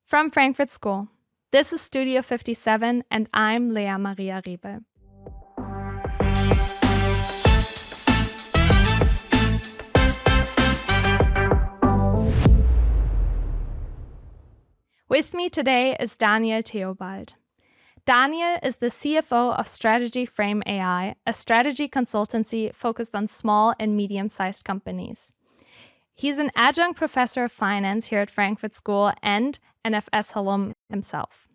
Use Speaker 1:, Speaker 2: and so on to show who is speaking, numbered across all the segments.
Speaker 1: From Frankfurt School, this is Studio 57 and I'm Lea Maria Riebel. With me today is Daniel Theobald. Daniel is the CFO of StrategyFrame AI, a strategy consultancy focused on small and medium-sized companies. He's an adjunct professor of finance here at Frankfurt School and an FS alum himself.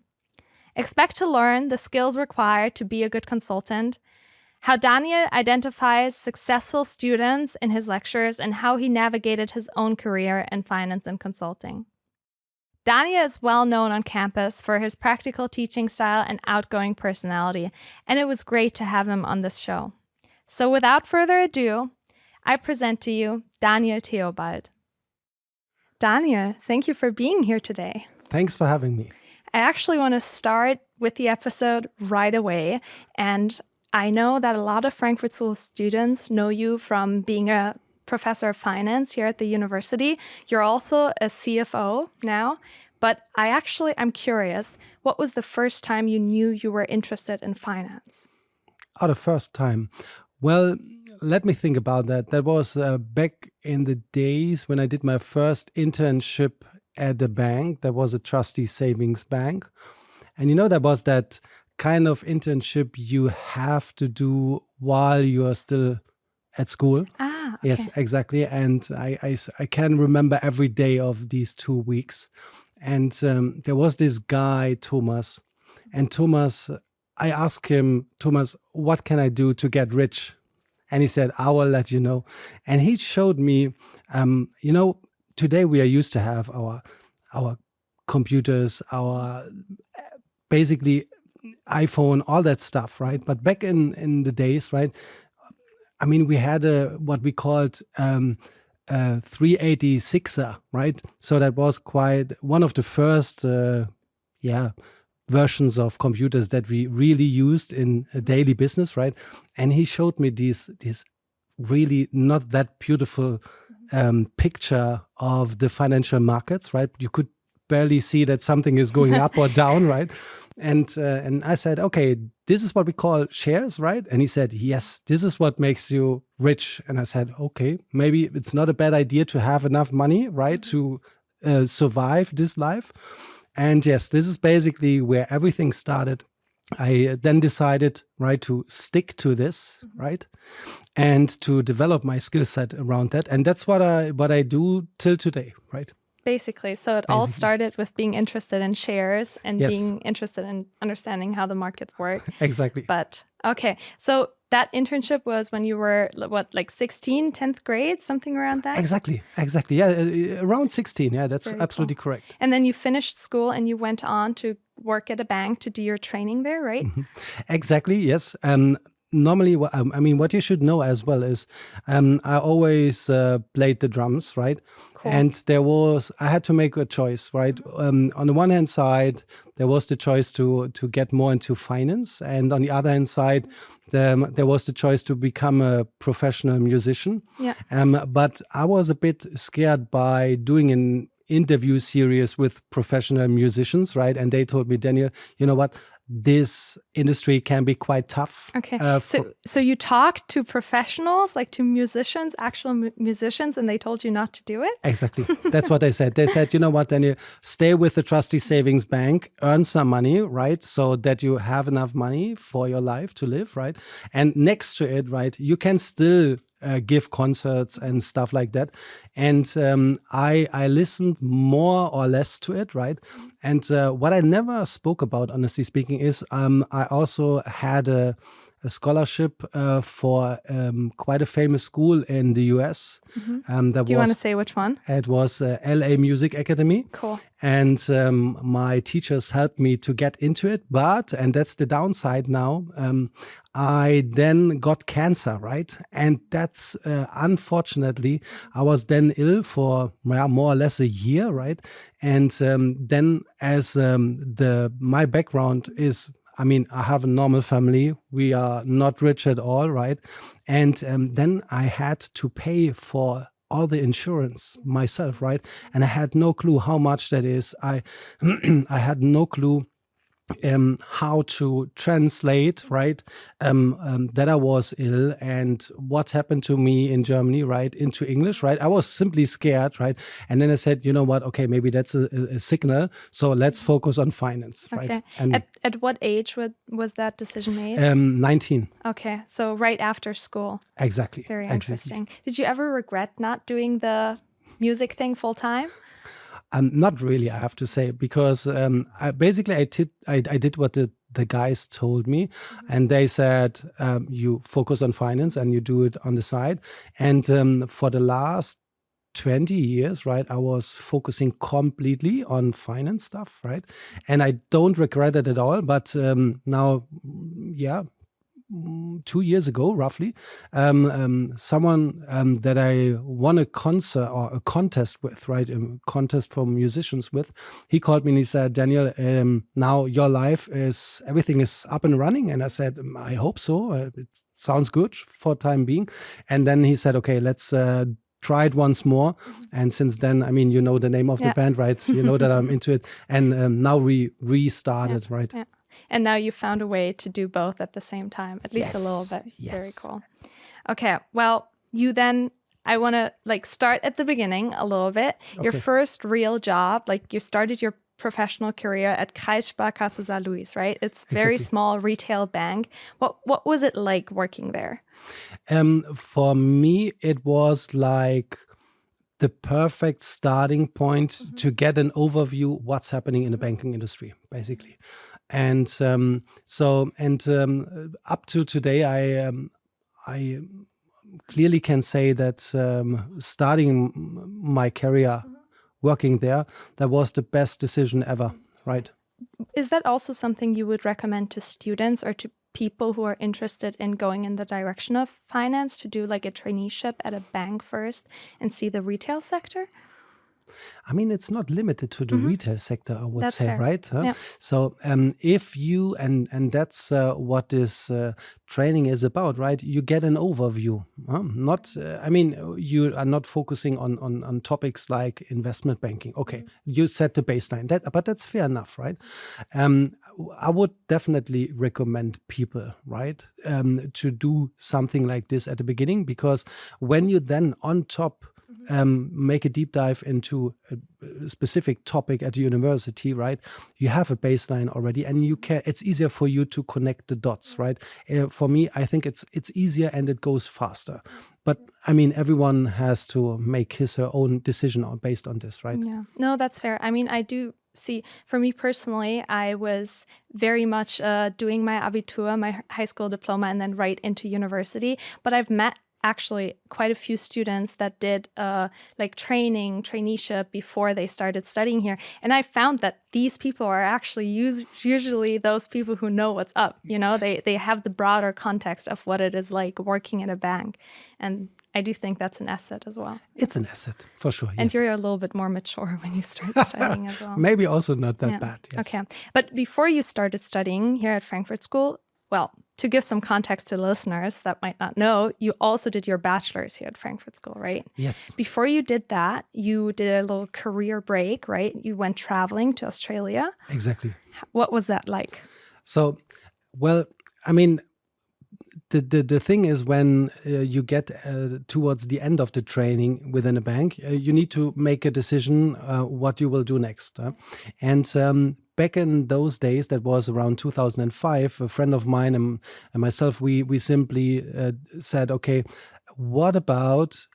Speaker 1: Expect to learn the skills required to be a good consultant, how Daniel identifies successful students in his lectures, and how he navigated his own career in finance and consulting. Daniel is well known on campus for his practical teaching style and outgoing personality, and it was great to have him on this show. So without further ado, I present to you Daniel Theobald. Daniel, thank you for being here today.
Speaker 2: Thanks for having me.
Speaker 1: I actually want to start with the episode right away, and I know that a lot of Frankfurt School students know you from being a professor of finance here at the university. You're also a CFO now, but I'm curious, what was the first time you knew you were interested in finance?
Speaker 2: Oh, the first time. Well, let me think about that. That was back in the days when I did my first internship at a bank. That was a trustee savings bank. And that was that kind of internship you have to do while you are still at school.
Speaker 1: Okay.
Speaker 2: Yes, exactly. And I can remember every day of these 2 weeks. And there was this guy, Thomas. And Thomas, I asked him, Thomas, what can I do to get rich? And he said, I will let you know. And he showed me, today we are used to have our computers, our basically iPhone, all that stuff, right? But back in the days, right? I mean, we had what we called 386er, right? So that was quite one of the first, versions of computers that we really used in a daily business, right? And he showed me these really not that beautiful picture of the financial markets, right? You could barely see that something is going up or down, right? And I said, okay, this is what we call shares, right? And he said, yes, this is what makes you rich. And I said, okay, maybe it's not a bad idea to have enough money, right, to survive this life. And yes, this is basically where everything started. I then decided, right, to stick to this, right, and to develop my skill set around that. And that's what I do till today, right?
Speaker 1: Basically. So it all started with being interested in shares and
Speaker 2: Yes.
Speaker 1: being interested in understanding how the markets work.
Speaker 2: Exactly.
Speaker 1: But okay, so that internship was when you were, what, like 16, 10th grade, something around that?
Speaker 2: Exactly. Yeah, around 16. Yeah, that's
Speaker 1: Very
Speaker 2: absolutely
Speaker 1: cool.
Speaker 2: correct.
Speaker 1: And then you finished school and you went on to work at a bank to do your training there, right?
Speaker 2: Exactly, yes. Normally, what you should know as well is I always played the drums, right?
Speaker 1: Cool.
Speaker 2: And I had to make a choice, right? On the one hand side, there was the choice to get more into finance. And on the other hand side, there was the choice to become a professional musician.
Speaker 1: Yeah.
Speaker 2: But I was a bit scared by doing an interview series with professional musicians, right? And they told me, Daniel, you know what? This industry can be quite tough.
Speaker 1: Okay. So you talked to professionals, like to musicians, actual musicians, and they told you not to do it?
Speaker 2: Exactly. That's what they said. They said, you know what, Daniel, stay with the trustee savings bank, earn some money, right? So that you have enough money for your life to live, right? And next to it, right, you can still give concerts and stuff like that. And I listened more or less to it, right? And what I never spoke about, honestly speaking, is I also had a scholarship for quite a famous school in the US.
Speaker 1: Do you want to say which one?
Speaker 2: It was LA Music Academy.
Speaker 1: Cool.
Speaker 2: And my teachers helped me to get into it. But, and that's the downside now, I then got cancer, right? And that's unfortunately, I was then ill for more or less a year, right? And then as my background is, I mean, I have a normal family. We are not rich at all, right? And then I had to pay for all the insurance myself, right? And I had no clue how much that is. I I had no clue how to translate, right, that I was ill and what happened to me in Germany, right, into English, right. I was simply scared, right. And then I said, you know what, okay, maybe that's a signal. So let's focus on finance, right.
Speaker 1: Okay.
Speaker 2: And
Speaker 1: at what age was that decision made?
Speaker 2: 19.
Speaker 1: Okay, so right after school.
Speaker 2: Exactly.
Speaker 1: Very
Speaker 2: Exactly.
Speaker 1: interesting. Did you ever regret not doing the music thing full time?
Speaker 2: Not really, I have to say, because I did what the guys told me, and they said you focus on finance and you do it on the side. And for the last 20 years, right, I was focusing completely on finance stuff, right, and I don't regret it at all. But now, yeah. 2 years ago, roughly, someone that I won a concert or a contest with, right, a contest for musicians with, he called me and he said, Daniel, now your life everything is up and running. And I said, I hope so. It sounds good for time being. And then he said, okay, let's try it once more. And since then, I mean, you know the name of the band, right? You know that I'm into it. And now we restarted, right?
Speaker 1: Yeah. And now you found a way to do both at the same time, at least a little bit.
Speaker 2: Yes.
Speaker 1: Very cool. Okay, well, I want to start at the beginning a little bit.
Speaker 2: Okay.
Speaker 1: Your first real job, you started your professional career at Kreissparkasse Saar Louis, right? It's very small retail bank. What was it like working there?
Speaker 2: For me, it was like the perfect starting point to get an overview what's happening in the banking industry, basically. And up to today, I clearly can say that starting my career working there, that was the best decision ever, right?
Speaker 1: Is that also something you would recommend to students or to people who are interested in going in the direction of finance, to do like a traineeship at a bank first and see the retail sector?
Speaker 2: I mean, it's not limited to the retail sector, I would say,
Speaker 1: fair.
Speaker 2: right?
Speaker 1: Yeah.
Speaker 2: So if you, and that's what this training is about, right? You get an overview. I mean, you are not focusing on topics like investment banking. Okay, you set the baseline, but that's fair enough, right? I would definitely recommend people, right, to do something like this at the beginning, because when you then on top make a deep dive into a specific topic at the university, right? You have a baseline already, and it's easier for you to connect the dots, right? For me, I think it's easier and it goes faster. But I mean, everyone has to make his or her own decision based on this, right?
Speaker 1: Yeah, no, that's fair. I mean, I do see, for me personally, I was very much doing my Abitur, my high school diploma, and then right into university. But I've met actually quite a few students that did traineeship before they started studying here. And I found that these people are actually usually those people who know what's up. You know, they have the broader context of what it is like working in a bank. And I do think that's an asset as well.
Speaker 2: It's an asset, for sure.
Speaker 1: And
Speaker 2: yes.
Speaker 1: You're a little bit more mature when you start studying as well.
Speaker 2: Maybe also not that bad. Yes.
Speaker 1: Okay. But before you started studying here at Frankfurt School, well, to give some context to listeners that might not know, you also did your bachelor's here at Frankfurt School, right?
Speaker 2: Yes.
Speaker 1: Before you did that, you did a little career break, right? You went traveling to Australia.
Speaker 2: Exactly.
Speaker 1: What was that like?
Speaker 2: So, well, I mean, the thing is, when you get towards the end of the training within a bank, you need to make a decision what you will do next. And back in those days, that was around 2005, a friend of mine and myself, we simply said, okay, what about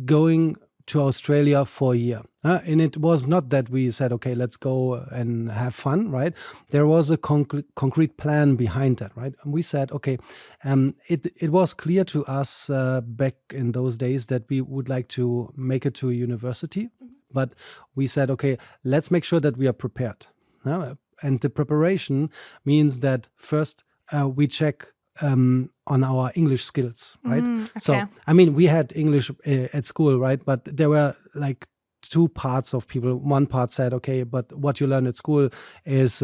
Speaker 2: going to Australia for a year? And it was not that we said, okay, let's go and have fun, right? There was a concrete plan behind that, right? And we said, okay, it was clear to us back in those days that we would like to make it to a university, but we said, okay, let's make sure that we are prepared. And the preparation means that first we check on our English skills, right?
Speaker 1: Okay.
Speaker 2: So, I mean, we had English at school, right? But there were like two parts of people. One part said, okay, but what you learn at school is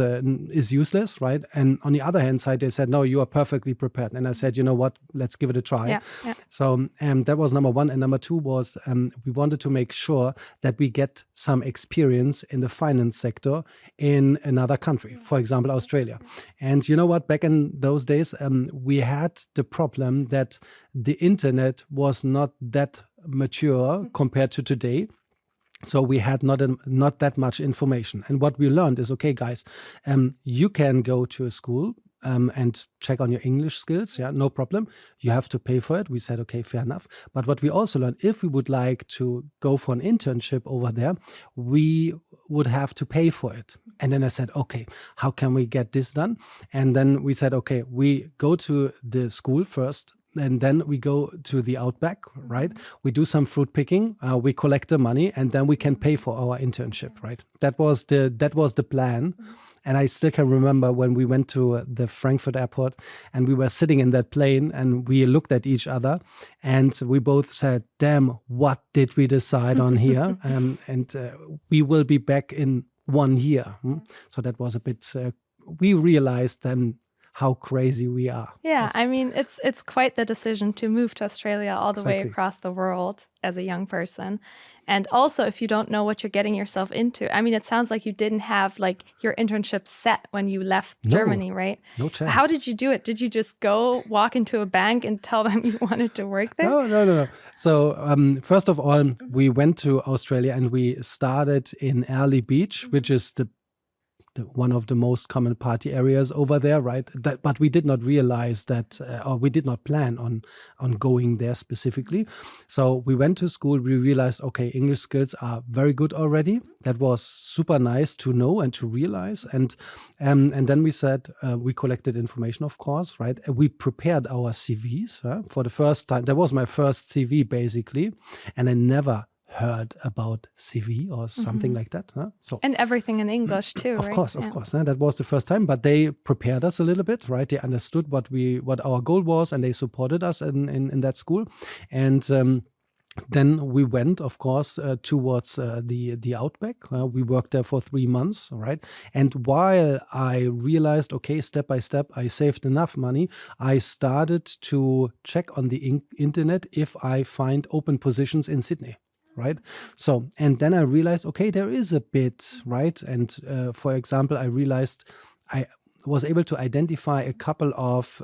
Speaker 2: useless, right? And on the other hand side, they said, no, you are perfectly prepared. And I said, you know what, let's give it a try.
Speaker 1: Yeah.
Speaker 2: So that was number one. And number two was we wanted to make sure that we get some experience in the finance sector in another country, for example, Australia. And you know what, back in those days, we had the problem that the internet was not that mature compared to today. So we had not that much information. And what we learned is, okay, guys, you can go to a school and check on your English skills. Yeah, no problem. You have to pay for it. We said, okay, fair enough. But what we also learned, if we would like to go for an internship over there, we would have to pay for it. And then I said, okay, how can we get this done? And then we said, okay, we go to the school first. And then we go to the outback, right? We do some fruit picking, we collect the money, and then we can pay for our internship, right? That was the plan. And I still can remember when we went to the Frankfurt airport and we were sitting in that plane and we looked at each other and we both said, damn, what did we decide on here? And we will be back in 1 year. So that was a bit, we realized then how crazy we are.
Speaker 1: Yeah, I mean, it's quite the decision to move to Australia all the way
Speaker 2: Exactly.
Speaker 1: across the world as a young person. And also, if you don't know what you're getting yourself into, I mean, it sounds like you didn't have like your internship set when you left Germany, right?
Speaker 2: No chance.
Speaker 1: How did you do it? Did you just go walk into a bank and tell them you wanted to work there?
Speaker 2: No. So first of all, we went to Australia and we started in Early Beach, which is one of the most common party areas over there, right? But we did not realize that, or we did not plan on going there specifically. So we went to school. We realized, okay, English skills are very good already. That was super nice to know and to realize. And then we said we collected information, of course, right? We prepared our CVs for the first time. That was my first CV basically, and I never heard about CV or something like that. So
Speaker 1: and everything in English too,
Speaker 2: of
Speaker 1: right?
Speaker 2: course. That was the first time, but they prepared us a little bit, right? They understood what our goal was, and they supported us in that school. And then we went, of course, towards the outback. We worked there for 3 months, right? And while I realized, okay, step by step, I saved enough money, I started to check on the internet if I find open positions in Sydney. Right. So, and then I realized, okay, there is a bit, right? And for example, I realized I was able to identify a couple of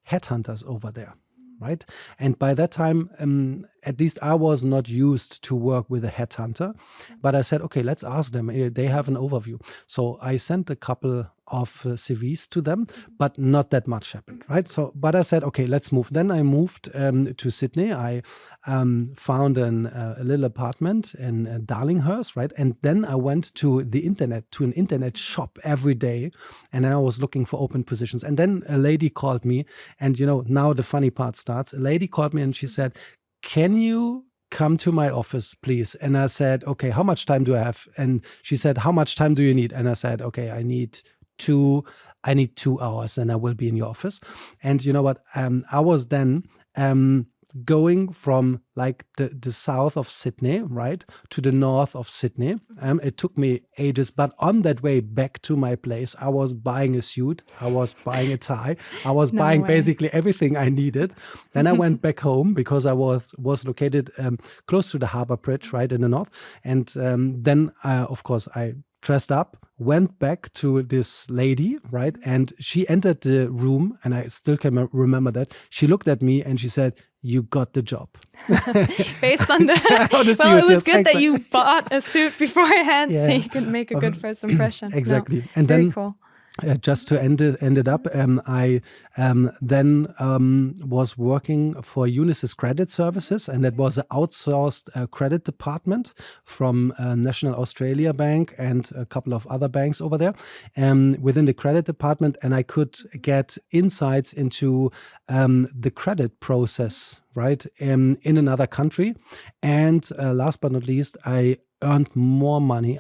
Speaker 2: headhunters over there. Right. And by that time, at least I was not used to work with a headhunter, but I said, okay, let's ask them. They have an overview. So I sent a couple of CVs to them, but not that much happened, right? So, but I said, okay, let's move. Then I moved to Sydney. I found a little apartment in Darlinghurst, right? And then I went to the internet, to an internet shop every day. And then I was looking for open positions. And then a lady called me, and now the funny part starts. A lady called me and she said, can you come to my office, please? And I said, okay, how much time do I have? And she said, how much time do you need? And I said, okay, I need 2 hours and I will be in your office. And you know what? I was then going from like the south of Sydney, right, to the north of Sydney. It took me ages, but on that way back to my place, I was buying a suit, I was buying a tie, I was buying basically everything I needed. Then I went back home because I was located close to the Harbour Bridge, right, in the north. And then, of course, I dressed up, went back to this lady, right? And she entered the room, and I still can remember that. She looked at me and she said, you got the job.
Speaker 1: Based on the
Speaker 2: well,
Speaker 1: it was good that you bought a suit beforehand so you could make a good first impression.
Speaker 2: Exactly.
Speaker 1: No,
Speaker 2: and
Speaker 1: very
Speaker 2: then
Speaker 1: cool.
Speaker 2: Just to end it up, I then was working for Unisys Credit Services, and that was an outsourced credit department from National Australia Bank and a couple of other banks over there within the credit department, and I could get insights into the credit process, right, in another country. And last but not least, I earned more money.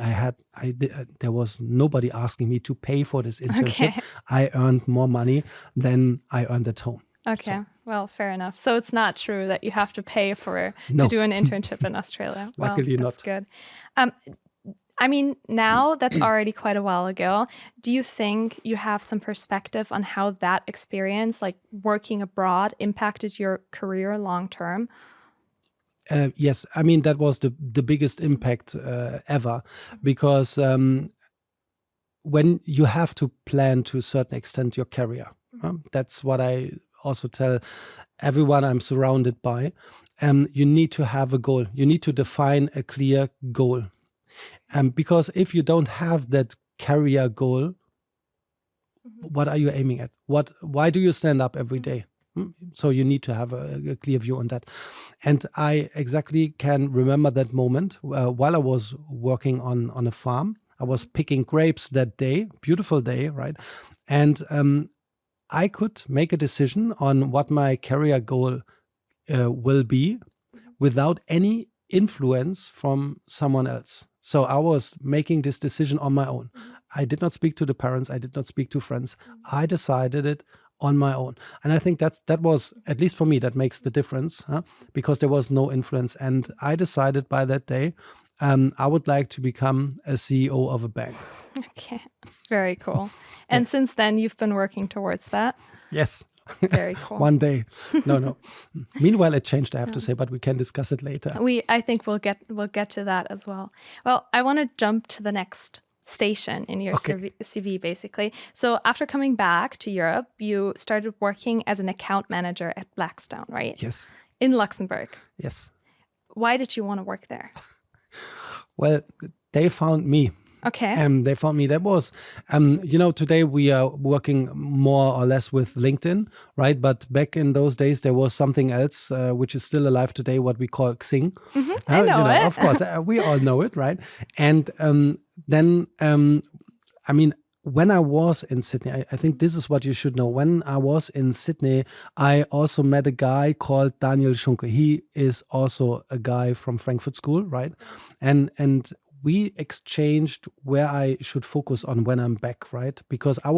Speaker 2: There was nobody asking me to pay for this internship.
Speaker 1: Okay.
Speaker 2: I earned more money than I earned at home.
Speaker 1: Okay.
Speaker 2: So.
Speaker 1: Well, fair enough. So it's not true that you have to pay to do an internship in Australia. Well,
Speaker 2: Luckily
Speaker 1: that's
Speaker 2: not.
Speaker 1: good. I mean, now that's already quite a while ago. Do you think you have some perspective on how that experience, like working abroad, impacted your career long term?
Speaker 2: Yes, I mean, that was the biggest impact ever, because when you have to plan to a certain extent your career, that's what I also tell everyone I'm surrounded by. You need to have a goal. You need to define a clear goal. Because if you don't have that career goal, what are you aiming at? Why do you stand up every day? So you need to have a clear view on that. And I exactly can remember that moment while I was working on a farm. I was picking grapes that day, beautiful day, right? And I could make a decision on what my career goal will be without any influence from someone else. So I was making this decision on my own. I did not speak to the parents. I did not speak to friends. I decided it on my own. And I think that was, at least for me, that makes the difference, because there was no influence. And I decided by that day, I would like to become a CEO of a bank.
Speaker 1: Okay, very cool. And since then, you've been working towards that?
Speaker 2: Yes.
Speaker 1: Very cool.
Speaker 2: One day. No. Meanwhile, it changed, I have to say, but we can discuss it later.
Speaker 1: I think we'll get to that as well. Well, I want to jump to the next station in your CV, basically. So after coming back to Europe, you started working as an account manager at Blackstone, right?
Speaker 2: Yes.
Speaker 1: In Luxembourg.
Speaker 2: Yes.
Speaker 1: Why did you want to work there?
Speaker 2: Well, they found me.
Speaker 1: Okay.
Speaker 2: They found me. That was, today we are working more or less with LinkedIn, right? But back in those days, there was something else, which is still alive today, what we call Xing.
Speaker 1: I know it.
Speaker 2: Of course, we all know it, right? And then, when I was in Sydney, I think this is what you should know. When I was in Sydney, I also met a guy called Daniel Schunke. He is also a guy from Frankfurt School, right? And we exchanged where I should focus on when I'm back, right? Because I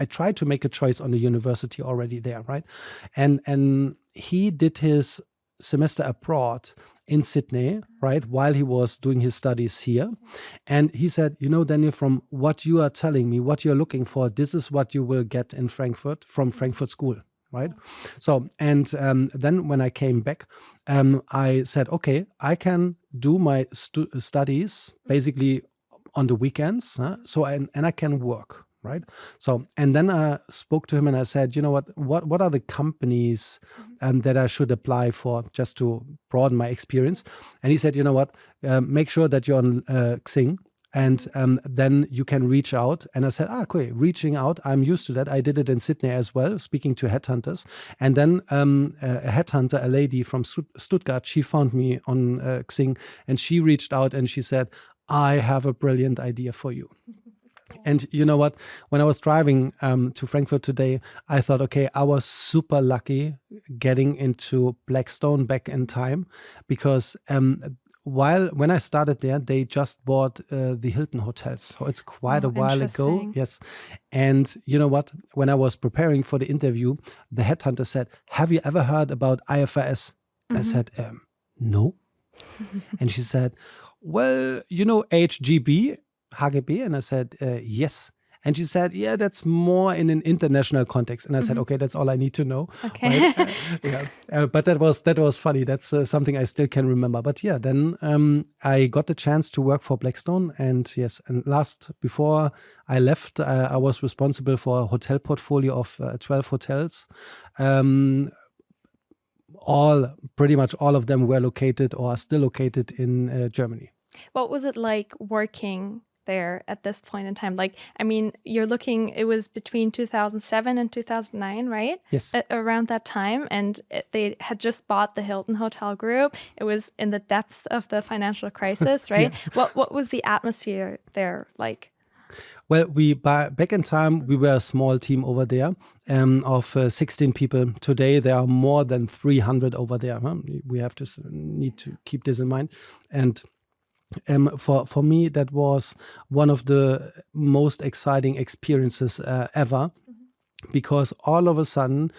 Speaker 2: tried to make a choice on the university already there, right? And he did his semester abroad in Sydney, right, while he was doing his studies here. And he said, Daniel, from what you are telling me, what you're looking for, this is what you will get in Frankfurt from Frankfurt School. Right. So, and then when I came back, I said, okay, I can do my studies basically on the weekends. So, and I can work. Right. So, and then I spoke to him and I said, what are the companies that I should apply for just to broaden my experience? And he said, make sure that you're on Xing. And then you can reach out. And I said, okay, reaching out. I'm used to that. I did it in Sydney as well, speaking to headhunters. And then a headhunter, a lady from Stuttgart, she found me on Xing and she reached out and she said, I have a brilliant idea for you. And you know what? When I was driving to Frankfurt today, I thought, okay, I was super lucky getting into Blackstone back in time because when I started there, they just bought the Hilton hotels. So it's quite a while ago. Yes. And you know what? When I was preparing for the interview, the headhunter said, have you ever heard about IFRS? I said, no. And she said, well, HGB? And I said, yes. And she said, yeah, that's more in an international context. And I said, okay, that's all I need to know.
Speaker 1: Okay.
Speaker 2: Right? But that was funny. That's something I still can remember. But yeah, then I got the chance to work for Blackstone. And yes, and before I left, I was responsible for a hotel portfolio of 12 hotels. Pretty much all of them were located or are still located in Germany.
Speaker 1: What was it like working there at this point in time? It was between 2007 and 2009, right?
Speaker 2: Yes.
Speaker 1: Around that time. And they had just bought the Hilton Hotel Group. It was in the depths of the financial crisis, right? Yeah. What was the atmosphere there like?
Speaker 2: Well, back in time, we were a small team over there of 16 people. Today, there are more than 300 over there. We need to keep this in mind. And for me, that was one of the most exciting experiences ever, because all of a sudden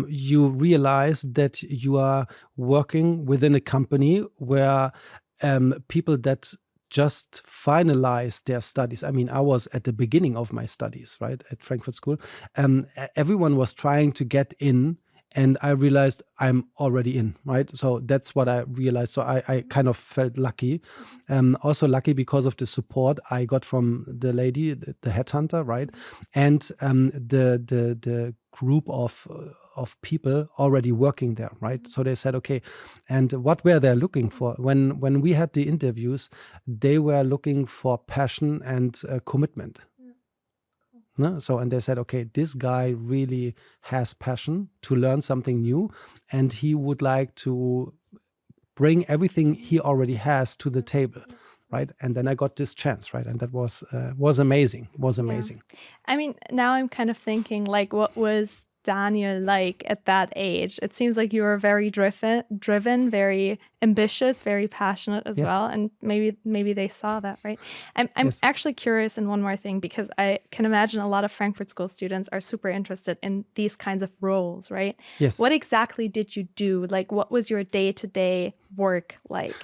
Speaker 2: you realize that you are working within a company where people that just finalized their studies. I mean, I was at the beginning of my studies, right, at Frankfurt School. Everyone was trying to get in, and I realized I'm already in, right? So that's what I realized. So I kind of felt lucky. Also lucky because of the support I got from the lady, the headhunter, right? And the group of people already working there, right? So they said, okay, and what were they looking for? When we had the interviews, they were looking for passion and commitment. No? So, and they said, okay, this guy really has passion to learn something new, and he would like to bring everything he already has to the table, right? And then I got this chance, right? And that was amazing. Was amazing.
Speaker 1: Yeah. I mean, now I'm kind of thinking, like, what was Daniel like at that age? It seems like you were very driven, very ambitious, very passionate as well. And maybe they saw that, right? I'm actually curious in one more thing, because I can imagine a lot of Frankfurt School students are super interested in these kinds of roles, right?
Speaker 2: Yes.
Speaker 1: What exactly did you do? Like, what was your day-to-day work like?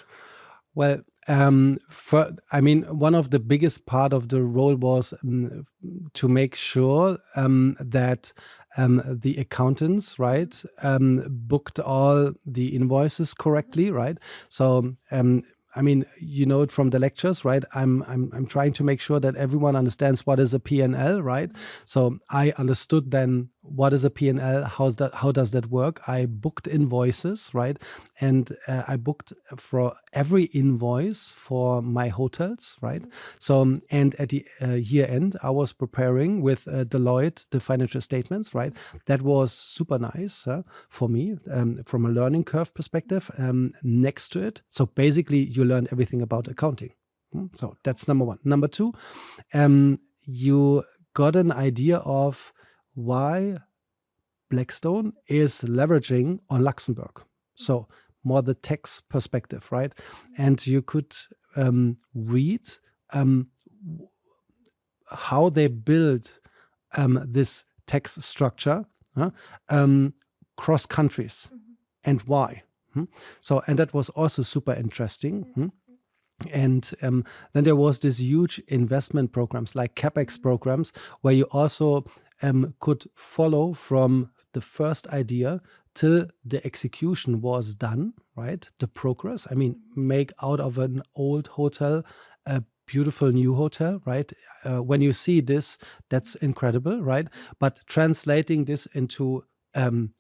Speaker 2: Well, I mean, one of the biggest part of the role was to make sure that the accountants, right, booked all the invoices correctly, right? So, I mean, you know it from the lectures, right? I'm trying to make sure that everyone understands what is a P&L, right? So I understood then what is a P&L, how does that work? I booked invoices, right? And I booked for every invoice for my hotels, right? So, and at the year end, I was preparing with Deloitte the financial statements, right? That was super nice for me from a learning curve perspective. Next to it, so basically you learn everything about accounting. So that's number one. Number two, you got an idea of why Blackstone is leveraging on Luxembourg. So more the tax perspective, right? And you could read how they build this tax structure cross countries and why. So, and that was also super interesting. And then there was this huge investment programs like CapEx programs, where you also could follow from the first idea till the execution was done, right? The progress. I mean, make out of an old hotel a beautiful new hotel, right? When you see this, that's incredible, right? But translating this into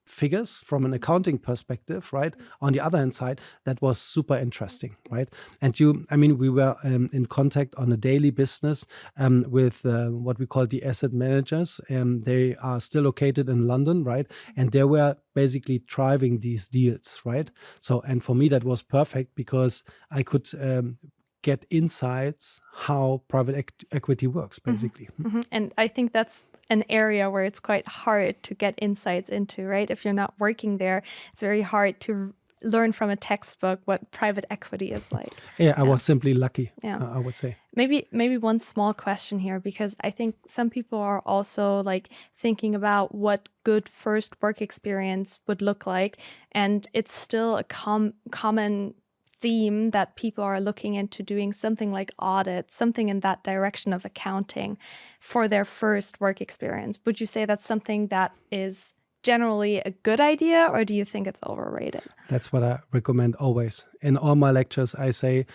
Speaker 2: figures from an accounting perspective, right? On the other hand side, that was super interesting, right? And we were in contact on a daily business with what we call the asset managers. They are still located in London, right? And they were basically driving these deals, right? So, and for me, that was perfect because I could get insights how private equity works, basically.
Speaker 1: And I think that's an area where it's quite hard to get insights into, right? If you're not working there, it's very hard to learn from a textbook what private equity is like.
Speaker 2: Yeah, I was simply lucky, I would say.
Speaker 1: Maybe one small question here, because I think some people are also like thinking about what good first work experience would look like. And it's still a common theme that people are looking into doing something like audit, something in that direction of accounting for their first work experience. Would you say that's something that is generally a good idea, or do you think it's overrated? That's
Speaker 2: what I recommend always. In all my lectures, I say,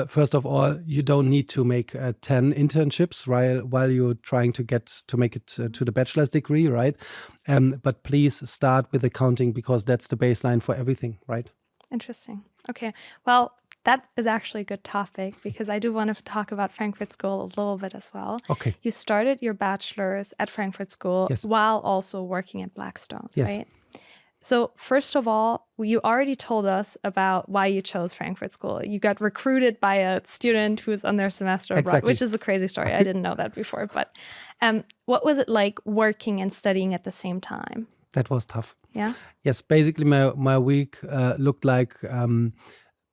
Speaker 2: first of all, you don't need to make 10 internships while you're trying to make it to the bachelor's degree, right? But please start with accounting, because that's the baseline for everything, right?
Speaker 1: Interesting. Okay. Well, that is actually a good topic, because I do want to talk about Frankfurt School a little bit as well.
Speaker 2: Okay.
Speaker 1: You started your bachelor's at Frankfurt School while also working at Blackstone, right? So first of all, you already told us about why you chose Frankfurt School. You got recruited by a student who's on their semester abroad, which is a crazy story. I didn't know that before. But what was it like working and studying at the same time?
Speaker 2: That was tough.
Speaker 1: Yeah?
Speaker 2: Yes, basically my week looked like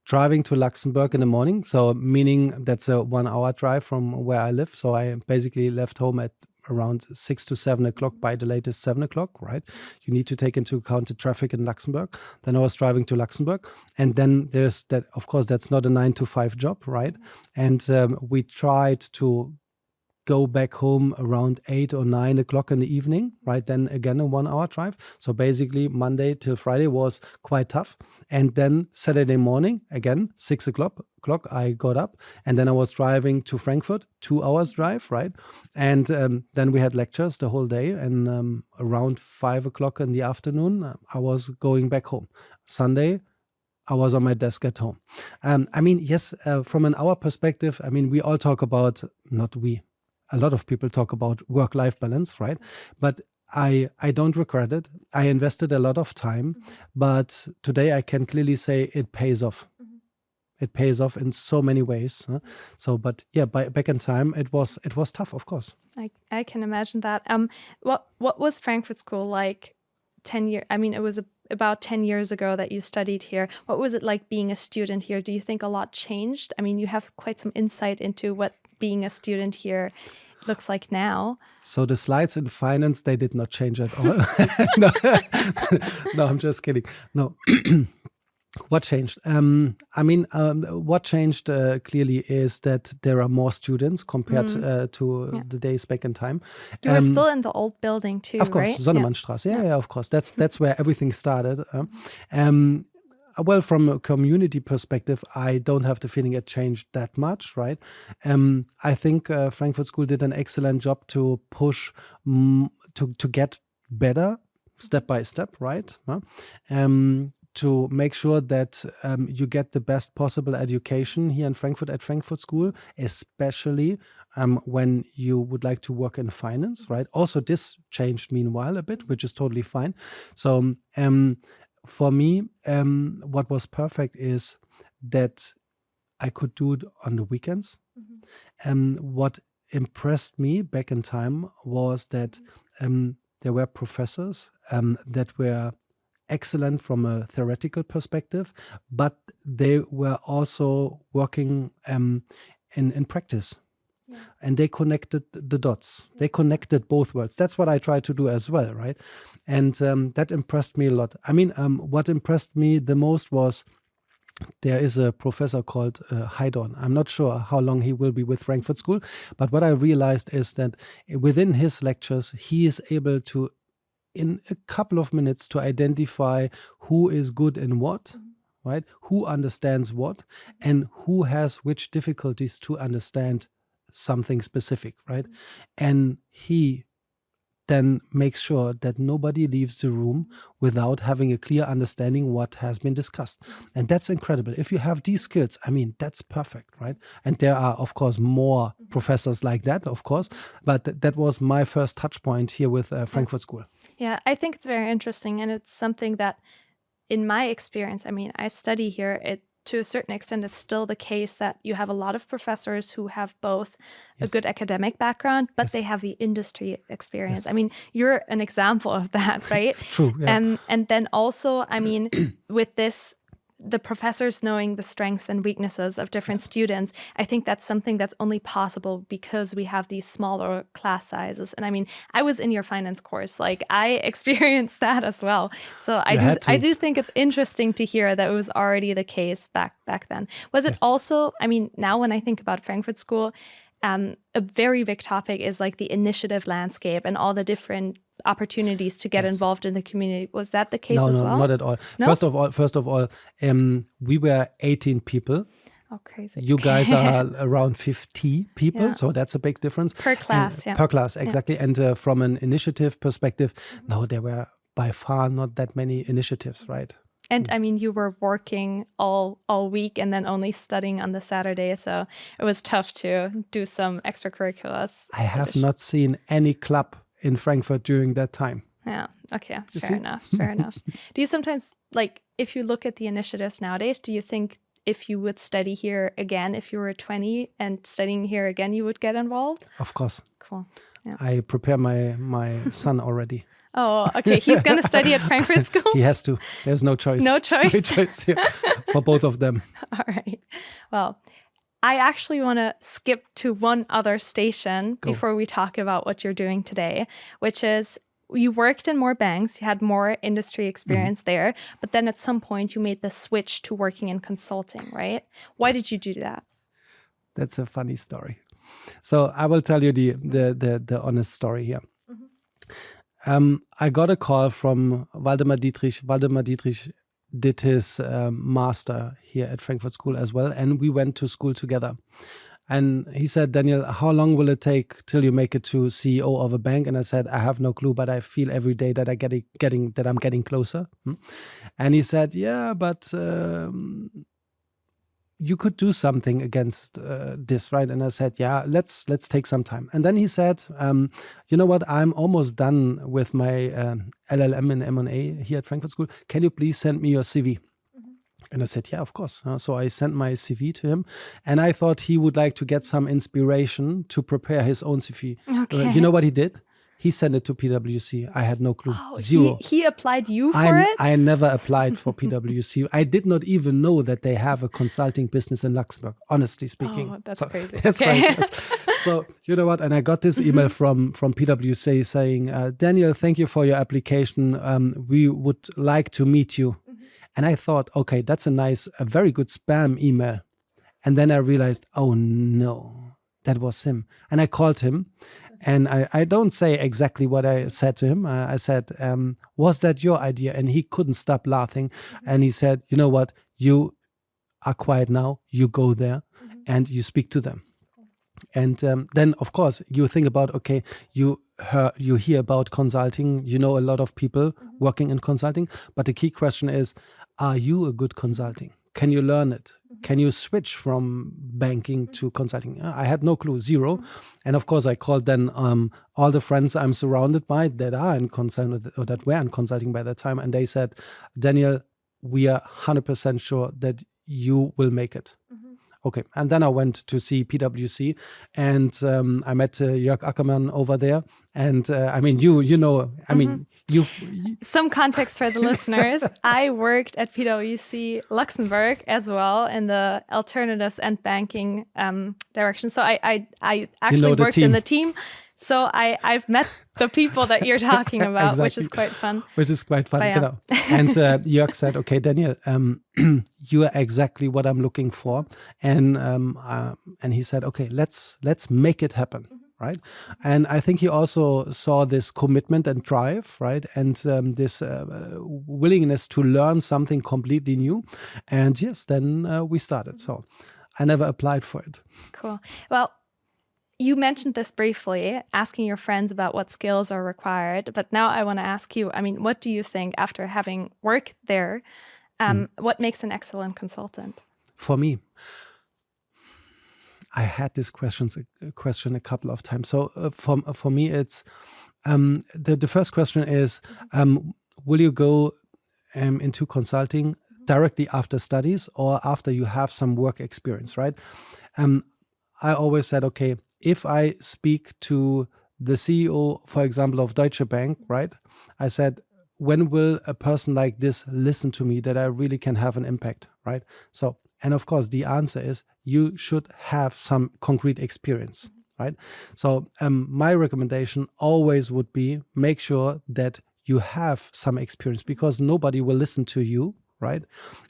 Speaker 2: driving to Luxembourg in the morning. So meaning that's a 1 hour drive from where I live. So I basically left home at around 6 to 7 o'clock, by the latest 7 o'clock, right? You need to take into account the traffic in Luxembourg. Then I was driving to Luxembourg. And then there's that, of course, that's not a 9 to 5 job, right? And we tried to go back home around 8 or 9 o'clock in the evening, right? Then again, a 1 hour drive. So basically Monday till Friday was quite tough. And then Saturday morning, again, 6 o'clock, I got up and then I was driving to Frankfurt, 2 hours drive, right? And then we had lectures the whole day. And around 5 o'clock in the afternoon, I was going back home. Sunday, I was on my desk at home. I mean, yes, from an hour perspective, I mean, we all talk about, not we, a lot of people talk about work-life balance, right? But I don't regret it. I invested a lot of time, but today I can clearly say it pays off. It pays off in so many ways. So, but yeah, back in time, it was tough, of course.
Speaker 1: I can imagine that. What was Frankfurt School like 10 years? I mean, it was about 10 years ago that you studied here. What was it like being a student here? Do you think a lot changed? I mean, you have quite some insight into what being a student here looks like now.
Speaker 2: So the slides in finance, they did not change at all. No, no, I'm just kidding. No. What changed? What changed clearly is that there are more students compared to the days back in time.
Speaker 1: You were still in the old building too,
Speaker 2: of course,
Speaker 1: right?
Speaker 2: Sonnemannstraße. Yeah, of course. That's where everything started. Well, from a community perspective, I don't have the feeling it changed that much, right? I think Frankfurt School did an excellent job to push to get better step by step, right? To make sure that you get the best possible education here in Frankfurt at Frankfurt School, especially when you would like to work in finance, right? Also, this changed meanwhile a bit, which is totally fine. So for me, what was perfect is that I could do it on the weekends. What impressed me back in time was that there were professors that were excellent from a theoretical perspective, but they were also working in practice. Yeah. And they connected the dots. They connected both worlds. That's what I try to do as well, right? And that impressed me a lot. I mean, what impressed me the most was there is a professor called Heidorn. I'm not sure how long he will be with Frankfurt School, but what I realized is that within his lectures, he is able to, in a couple of minutes, to identify who is good in what, right? Who understands what, and who has which difficulties to understand something specific, right? And he then makes sure that nobody leaves the room without having a clear understanding what has been discussed. And that's incredible. If you have these skills, I mean, that's perfect, right? And there are, of course, more professors like that, of course, but that was my first touch point here with Frankfurt School.
Speaker 1: Yeah, I think it's very interesting. And it's something that, in my experience, I mean, I study here, to a certain extent, it's still the case that you have a lot of professors who have both a good academic background, but they have the industry experience. I mean, you're an example of that, right?
Speaker 2: True. Yeah.
Speaker 1: And then also, I mean, with this, the professors knowing the strengths and weaknesses of different students, I think that's something that's only possible because we have these smaller class sizes. And I mean, I was in your finance course, like I experienced that as well. So I do think it's interesting to hear that it was already the case back then. Was it also, I mean, now when I think about Frankfurt School, a very big topic is like the initiative landscape and all the different opportunities to get involved in the community. Was that the case as well?
Speaker 2: No, not at all. No? First of all, we were 18 people.
Speaker 1: Oh, crazy.
Speaker 2: You guys are around 50 people, so that's a big difference.
Speaker 1: Per class,
Speaker 2: Per class, exactly. Yeah. And from an initiative perspective, no, there were by far not that many initiatives, right?
Speaker 1: And I mean, you were working all week and then only studying on the Saturday, so it was tough to do some extracurriculars.
Speaker 2: I have not seen any club in Frankfurt during that time.
Speaker 1: Yeah, okay, fair enough. Do you sometimes, like, if you look at the initiatives nowadays, do you think if you would study here again, if you were 20 and studying here again, you would get involved?
Speaker 2: Of course.
Speaker 1: Cool. Yeah.
Speaker 2: I prepare my son already.
Speaker 1: Oh, okay. He's going to study at Frankfurt School?
Speaker 2: He has to. There's no choice.
Speaker 1: No choice?
Speaker 2: No choice, yeah, for both of them.
Speaker 1: All right. Well, I actually want to skip to one other station
Speaker 2: Go.
Speaker 1: before we talk about what you're doing today, which is you worked in more banks, you had more industry experience there, but then at some point you made the switch to working in consulting, right? Why did you do that?
Speaker 2: That's a funny story. So I will tell you the honest story here. I got a call from Waldemar Dietrich. Waldemar Dietrich did his master here at Frankfurt School as well, and we went to school together. And he said, Daniel, how long will it take till you make it to CEO of a bank? And I said, I have no clue, but I feel every day that I'm getting closer. And he said, yeah, but you could do something against this, right? And I said, yeah, let's take some time. And then he said, you know what? I'm almost done with my LLM in M&A here at Frankfurt School. Can you please send me your CV? And I said, yeah, of course. So I sent my CV to him, and I thought he would like to get some inspiration to prepare his own CV.
Speaker 1: Okay.
Speaker 2: You know what he did? He sent it to PwC. I had no clue. Zero.
Speaker 1: He applied you for it?
Speaker 2: I never applied for PwC. I did not even know that they have a consulting business in Luxembourg, honestly speaking.
Speaker 1: Oh, that's crazy.
Speaker 2: That's
Speaker 1: okay.
Speaker 2: crazy. So, you know what? And I got this email from PwC saying, Daniel, thank you for your application. We would like to meet you. And I thought, okay, that's a very good spam email. And then I realized, oh no, that was him. And I called him. And I don't say exactly what I said to him. I said, was that your idea? And he couldn't stop laughing. And he said, you know what? You are quiet now. You go there and you speak to them. And then, of course, you think about, okay, you hear about consulting. You know a lot of people working in consulting. But the key question is, are you a good consulting? Can you learn it? Can you switch from banking to consulting? I had no clue, zero. And of course, I called then all the friends I'm surrounded by that are in consulting or that were in consulting by that time. And they said, Daniel, we are 100% sure that you will make it. Okay. And then I went to see PwC, and I met Jörg Ackermann over there. And I mean, you know, I mean,
Speaker 1: some context for the listeners. I worked at PwC Luxembourg as well in the alternatives and banking direction. So I actually worked in the team. So I've met the people that you're talking about,
Speaker 2: exactly.
Speaker 1: Which is quite fun.
Speaker 2: Which is quite fun,
Speaker 1: yeah.
Speaker 2: You know. And Jörg said, okay, Daniel, you are exactly what I'm looking for. And he said, okay, let's make it happen. Right. And I think he also saw this commitment and drive, right? And this willingness to learn something completely new. And yes, then we started. So I never applied for it.
Speaker 1: Cool. Well, you mentioned this briefly, asking your friends about what skills are required. But now I want to ask you, I mean, what do you think after having worked there, what makes an excellent consultant?
Speaker 2: For me, I had this question a couple of times. So for me, it's the first question is, will you go into consulting directly after studies or after you have some work experience, right? I always said, okay, if I speak to the CEO, for example, of Deutsche Bank, right? I said, when will a person like this listen to me that I really can have an impact, right? So, and of course, the answer is you should have some concrete experience, right? So my recommendation always would be make sure that you have some experience, because nobody will listen to you, right?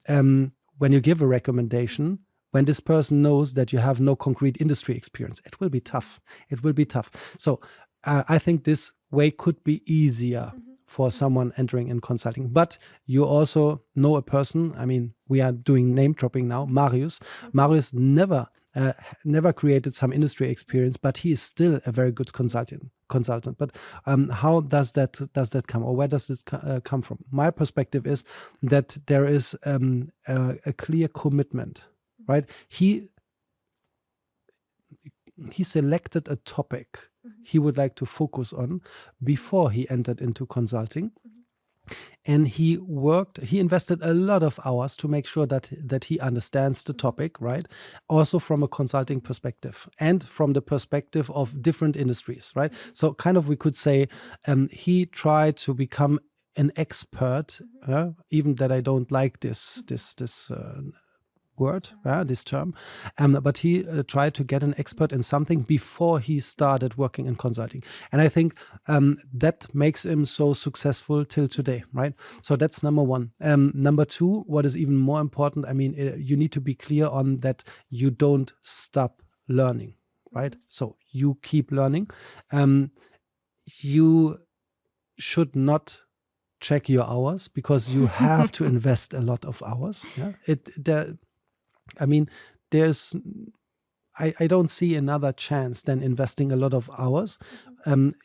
Speaker 2: When you give a recommendation, when this person knows that you have no concrete industry experience, it will be tough. It will be tough. So I think this way could be easier for someone entering in consulting. But you also know a person, I mean, we are doing name dropping now, Marius. Marius never created some industry experience, but he is still a very good consultant. But how does that come, or where does this come from? My perspective is that there is a clear commitment, right? He selected a topic he would like to focus on before he entered into consulting. And he invested a lot of hours to make sure that he understands the topic, right? Also from a consulting perspective and from the perspective of different industries, right? So kind of we could say he tried to become an expert, even that I don't like this word, this term, but he tried to get an expert in something before he started working in consulting. And I think that makes him so successful till today, right? So that's number one. Number two, what is even more important, I mean, you need to be clear on that you don't stop learning, right? So you keep learning. You should not check your hours because you have to invest a lot of hours. I don't see another chance than investing a lot of hours.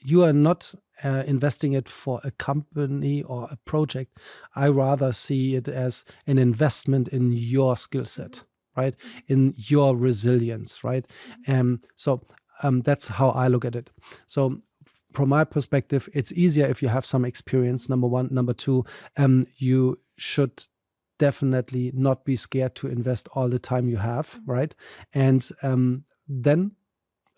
Speaker 2: You are not investing it for a company or a project. I rather see it as an investment in your skill set, right? In your resilience, right? So that's how I look at it. So from my perspective, it's easier if you have some experience, number one. Number two, you should definitely not be scared to invest all the time you have, right? And then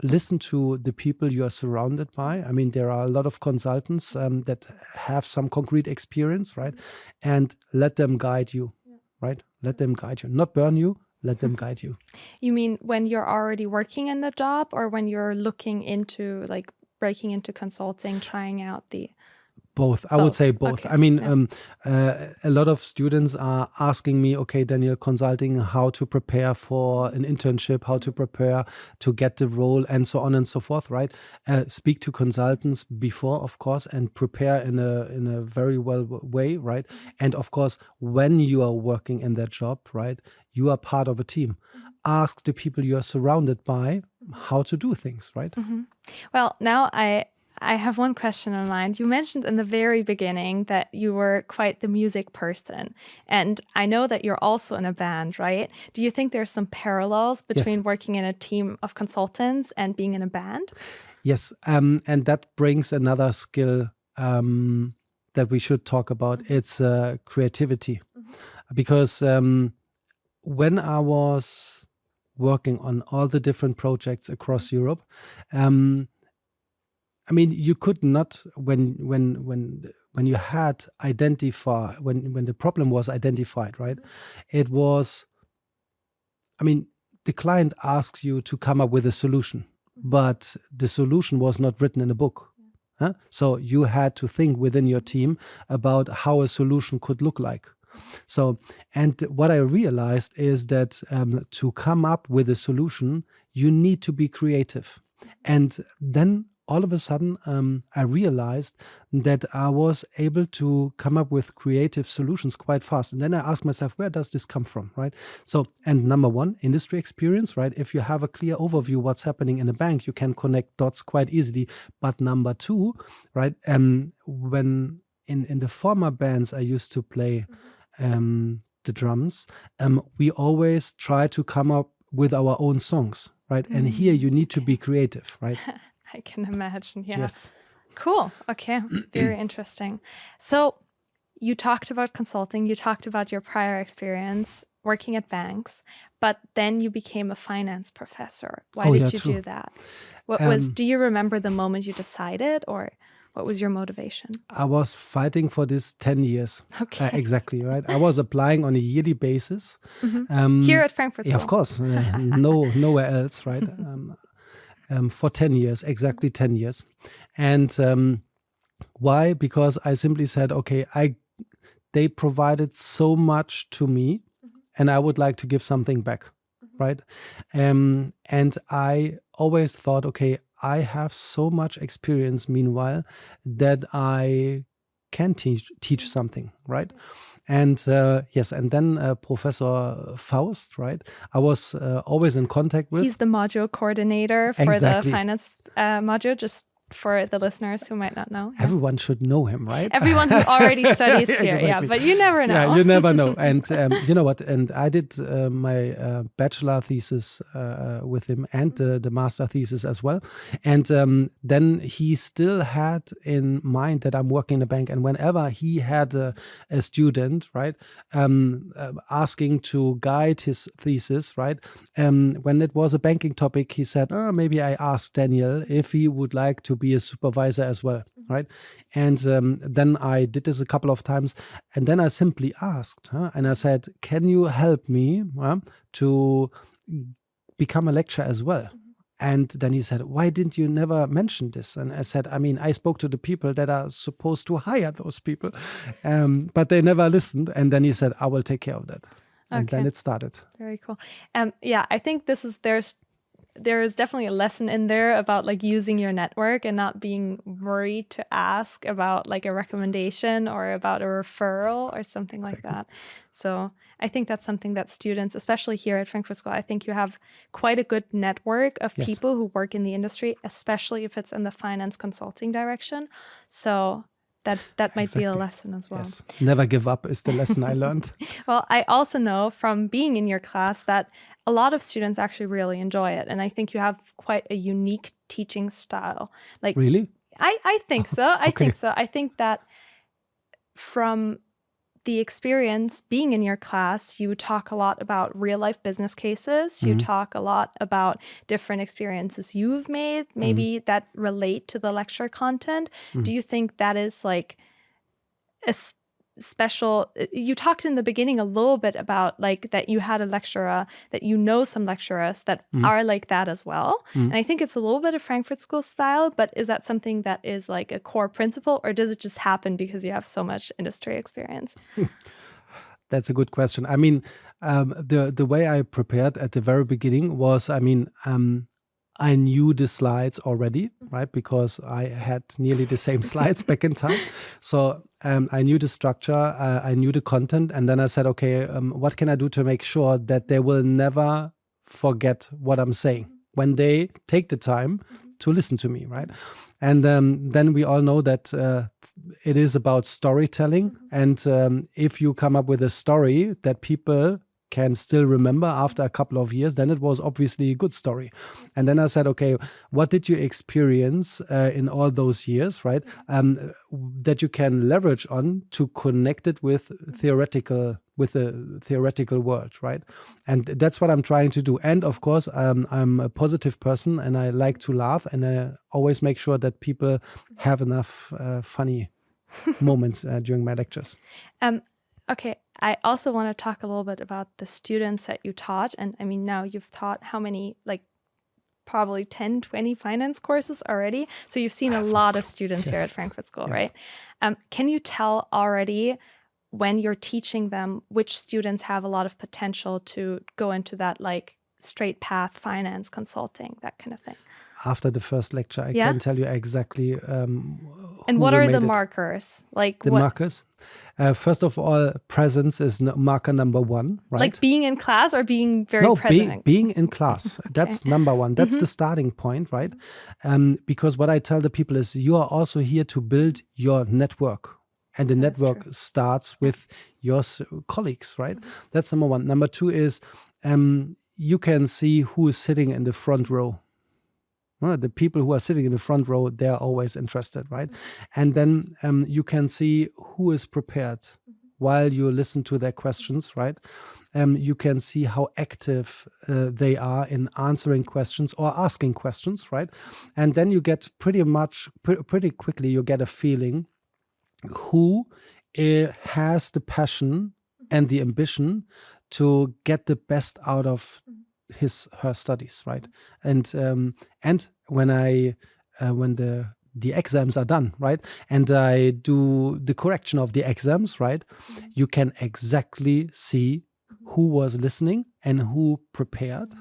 Speaker 2: listen to the people you are surrounded by. I mean, there are a lot of consultants that have some concrete experience, right? And let them guide you, right? Let them guide you, not burn you. Let them guide you.
Speaker 1: You mean when you're already working in the job, or when you're looking into like breaking into consulting, trying out the...
Speaker 2: Both. I would say both.
Speaker 1: Okay.
Speaker 2: I mean, a lot of students are asking me, okay, Daniel, consulting, how to prepare for an internship, how to prepare to get the role, and so on and so forth, right? Speak to consultants before, of course, and prepare in a very well way, right? And of course, when you are working in that job, right, you are part of a team. Ask the people you are surrounded by how to do things, right?
Speaker 1: Well, now I have one question in mind. You mentioned in the very beginning that you were quite the music person. And I know that you're also in a band, right? Do you think there's some parallels between working in a team of consultants and being in a band?
Speaker 2: Yes. And that brings another skill that we should talk about. It's creativity. Because when I was working on all the different projects across Europe, I mean, you could not, when you had identify, when the problem was identified, right? It was, I mean, the client asks you to come up with a solution, but the solution was not written in a book. So you had to think within your team about how a solution could look like. So, and what I realized is that to come up with a solution, you need to be creative. And then all of a sudden, I realized that I was able to come up with creative solutions quite fast. And then I asked myself, where does this come from, right? So, and number one, industry experience, right? If you have a clear overview what's happening in a bank, you can connect dots quite easily. But number two, right, when in the former bands I used to play the drums, we always try to come up with our own songs, right? And here you need to be creative, right?
Speaker 1: I can imagine, yeah.
Speaker 2: Yes.
Speaker 1: Cool. Okay. Very interesting. So you talked about consulting, you talked about your prior experience working at banks, but then you became a finance professor. Why did you do that? What do you remember the moment you decided, or what was your motivation?
Speaker 2: I was fighting for this 10 years.
Speaker 1: Okay.
Speaker 2: Exactly, right? I was applying on a yearly basis.
Speaker 1: Here at Frankfurt School?
Speaker 2: Yeah, of course. Nowhere else, right? For 10 years, exactly 10 years. And why? Because I simply said, okay, they provided so much to me, and I would like to give something back, right? And I always thought, okay, I have so much experience meanwhile that I can teach something, right? And yes, and then Professor Faust, right? I was always in contact with.
Speaker 1: He's the module coordinator for the finance module, just for the listeners who might not know. Yeah.
Speaker 2: Everyone should know him, right?
Speaker 1: Everyone who already studies here,
Speaker 2: Exactly.
Speaker 1: yeah, but you never know.
Speaker 2: Yeah, you never know. And you know what? And I did my bachelor thesis with him, and the master thesis as well. And then he still had in mind that I'm working in a bank. And whenever he had a student, right, asking to guide his thesis, right, when it was a banking topic, he said, maybe I ask Daniel if he would like to be a supervisor as well. right? And then I did this a couple of times, and then I simply asked, and I said, can you help me to become a lecturer as well? And then he said, why didn't you never mention this? And I said, I mean, I spoke to the people that are supposed to hire those people, but they never listened. And then he said, I will take care of that. And then it started.
Speaker 1: Very cool. Yeah, I think there is definitely a lesson in there about like using your network and not being worried to ask about like a recommendation or about a referral or something like that. So I think that's something that students, especially here at Frankfurt School, I think you have quite a good network of people who work in the industry, especially if it's in the finance consulting direction. So that might be a lesson as well.
Speaker 2: Yes. Never give up is the lesson I learned.
Speaker 1: Well, I also know from being in your class that a lot of students actually really enjoy it. And I think you have quite a unique teaching style. Like,
Speaker 2: really?
Speaker 1: I think so. I think so. I think that from the experience being in your class, you talk a lot about real life business cases. You talk a lot about different experiences you've made, maybe that relate to the lecture content. Do you think that is like a special? You talked in the beginning a little bit about like that you had a lecturer, that you know some lecturers that are like that as well. And I think it's a little bit of Frankfurt School style, but is that something that is like a core principle, or does it just happen because you have so much industry experience?
Speaker 2: That's a good question. I mean, the way I prepared at the very beginning was, I mean, I knew the slides already, right? Because I had nearly the same slides back in time. So I knew the structure, I knew the content. And then I said, okay, what can I do to make sure that they will never forget what I'm saying when they take the time to listen to me, right? And then we all know that it is about storytelling. And if you come up with a story that people can still remember after a couple of years, then it was obviously a good story. And then I said, okay, what did you experience in all those years, right? That you can leverage on to connect it with the theoretical world, right? And that's what I'm trying to do. And of course, I'm a positive person and I like to laugh, and I always make sure that people have enough funny moments during my lectures.
Speaker 1: Okay, I also want to talk a little bit about the students that you taught. And I mean, now you've taught how many, like probably 10, 20 finance courses already. So you've seen a lot of students here at Frankfurt School, right? Can you tell already when you're teaching them which students have a lot of potential to go into that like straight path, finance, consulting, that kind of thing?
Speaker 2: After the first lecture, I can tell you exactly.
Speaker 1: And what are the markers? Like
Speaker 2: the markers? First of all, presence is marker number one, right?
Speaker 1: Like being in class or being very present?
Speaker 2: Being in class. That's number one. That's the starting point, right? Because what I tell the people is you are also here to build your network. And the network starts with your colleagues, right? That's number one. Number two is you can see who is sitting in the front row. The people who are sitting in the front row, they're always interested, right? And then you can see who is prepared while you listen to their questions, right? You can see how active they are in answering questions or asking questions, right? And then you get pretty quickly, you get a feeling who has the passion and the ambition to get the best out of her studies, right? And when the exams are done, right, and I do the correction of the exams, right, you can exactly see who was listening and who prepared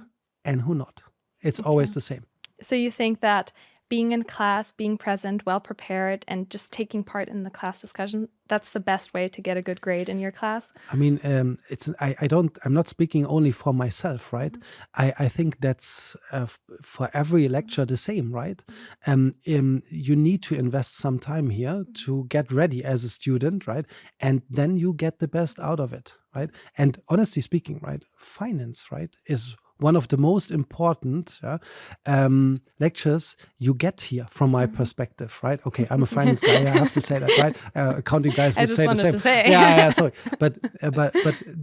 Speaker 2: and who not. It's always the same.
Speaker 1: So you think that being in class, being present, well prepared, and just taking part in the class discussion, that's the best way to get a good grade in your class? I mean,
Speaker 2: I'm not speaking only for myself, right? I think that's for every lecture the same, right? You need to invest some time here to get ready as a student, right? And then you get the best out of it, right? And honestly speaking, right, finance, right, is one of the most important lectures you get here from my perspective, right? Okay, I'm a finance guy, I have to say that, right? Accounting guys would say the same.
Speaker 1: To say.
Speaker 2: Yeah, sorry. But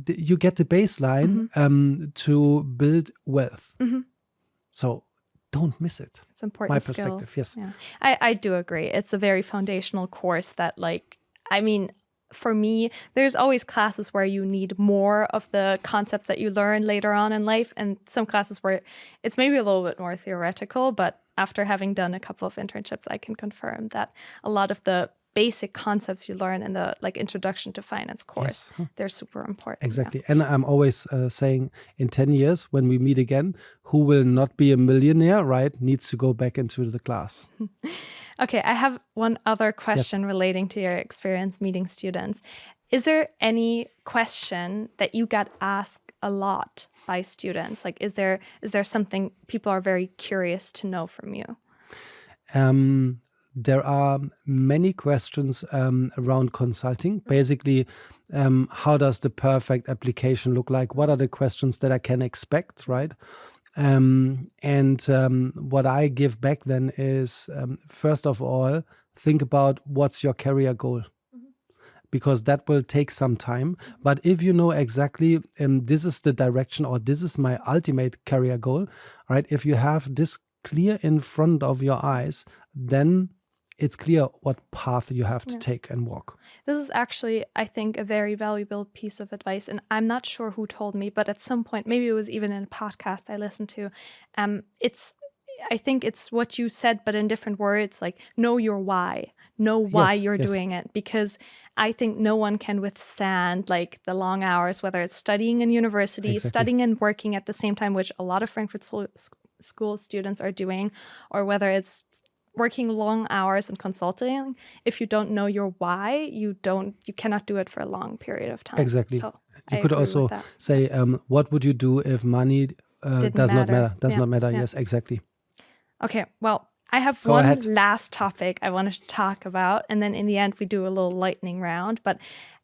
Speaker 2: you get the baseline to build wealth. So don't miss it.
Speaker 1: It's important
Speaker 2: My
Speaker 1: skills.
Speaker 2: perspective, yes.
Speaker 1: Yeah. I do agree. It's a very foundational course that, like, I mean, for me, there's always classes where you need more of the concepts that you learn later on in life, and some classes where it's maybe a little bit more theoretical, but after having done a couple of internships, I can confirm that a lot of the basic concepts you learn in the like introduction to finance course, they're super important.
Speaker 2: Exactly. Yeah. And I'm always saying in 10 years, when we meet again, who will not be a millionaire, right, needs to go back into the class.
Speaker 1: Okay, I have one other question relating to your experience meeting students. Is there any question that you got asked a lot by students? Like, is there something people are very curious to know from you?
Speaker 2: There are many questions around consulting. Basically, how does the perfect application look like? What are the questions that I can expect, right? What I give back then is, first of all, think about what's your career goal. Because that will take some time. But if you know exactly this is the direction, or this is my ultimate career goal, right? If you have this clear in front of your eyes, then it's clear what path you have to take and walk.
Speaker 1: This is actually, I think, a very valuable piece of advice. And I'm not sure who told me, but at some point, maybe it was even in a podcast I listened to, I think it's what you said, but in different words, like know your why, know why you're doing it. Because I think no one can withstand like the long hours, whether it's studying in university, studying and working at the same time, which a lot of Frankfurt School students are doing, or whether it's working long hours and consulting. If you don't know your why, you cannot do it for a long period of time.
Speaker 2: Exactly.
Speaker 1: So
Speaker 2: you could also say, what would you do if money does not matter? Does not matter. Yes, exactly.
Speaker 1: Okay, well, I have one last topic I wanted to talk about, and then in the end we do a little lightning round. But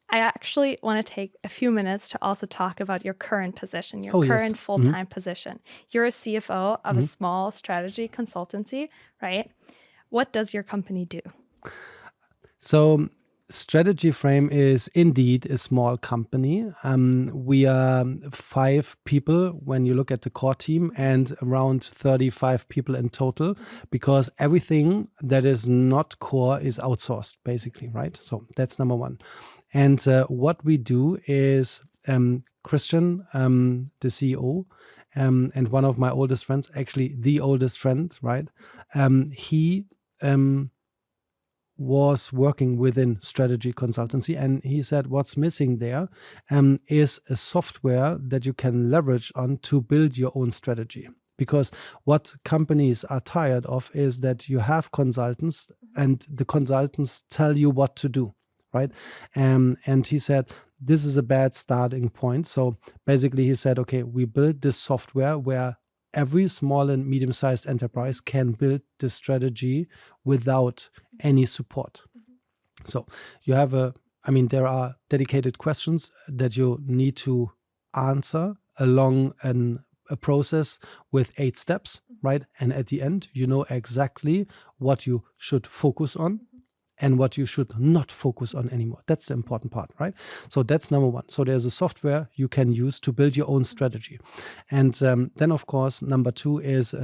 Speaker 1: I actually want to take a few minutes to also talk about your current position, your current full-time position. You're a CFO of a small strategy consultancy, right? What does your company do? So
Speaker 2: StrategyFrame is indeed a small company. We are 5 people when you look at the core team, and around 35 people in total, because everything that is not core is outsourced, basically, right? So that's number one. And what we do is Christian, the CEO, and one of my oldest friends, actually the oldest friend, right? He was working within strategy consultancy, and he said what's missing there is a software that you can leverage on to build your own strategy. Because what companies are tired of is that you have consultants and the consultants tell you what to do, right? And he said, this is a bad starting point. So basically he said, okay, we build this software where every small and medium-sized enterprise can build the strategy without any support. So you have there are dedicated questions that you need to answer along a process with 8 steps, right? And at the end, you know exactly what you should focus on and what you should not focus on anymore. That's the important part, right? So that's number one. So there's a software you can use to build your own strategy. And then, of course, number 2 is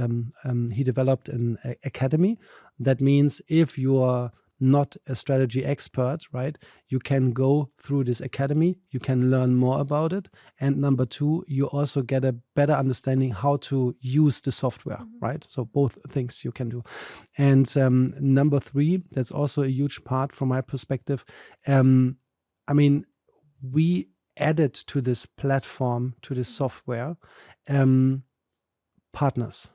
Speaker 2: he developed an academy. That means if you are not a strategy expert, right, you can go through this academy, you can learn more about it. And number 2, you also get a better understanding how to use the software, right? So both things you can do. And number 3, that's also a huge part from my perspective. We added to this platform, to this software, partners.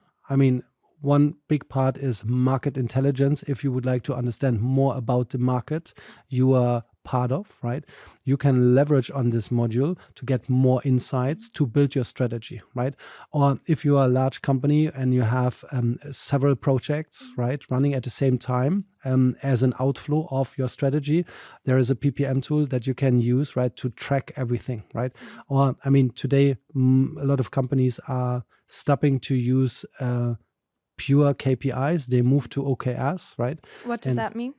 Speaker 2: One big part is market intelligence. If you would like to understand more about the market you are part of, right, you can leverage on this module to get more insights to build your strategy, right? Or if you are a large company and you have several projects, right, running at the same time as an outflow of your strategy, there is a PPM tool that you can use, right, to track everything, right? Or, today, a lot of companies are stopping to use pure KPIs. They move to OKRs, right?
Speaker 1: What does that mean?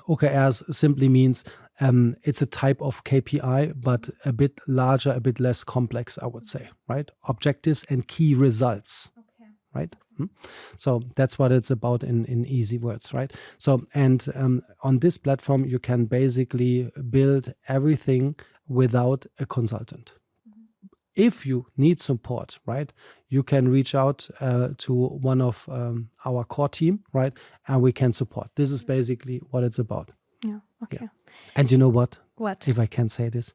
Speaker 2: OKRs simply means it's a type of KPI, but a bit larger, a bit less complex, I would say, right? Objectives and key results, right? So that's what it's about in easy words, right? So, and on this platform, you can basically build everything without a consultant. If you need support, right, you can reach out to one of our core team, right, and we can support. This is basically what it's about.
Speaker 1: Yeah. Okay.
Speaker 2: Yeah. And you know what?
Speaker 1: What?
Speaker 2: If I can say this,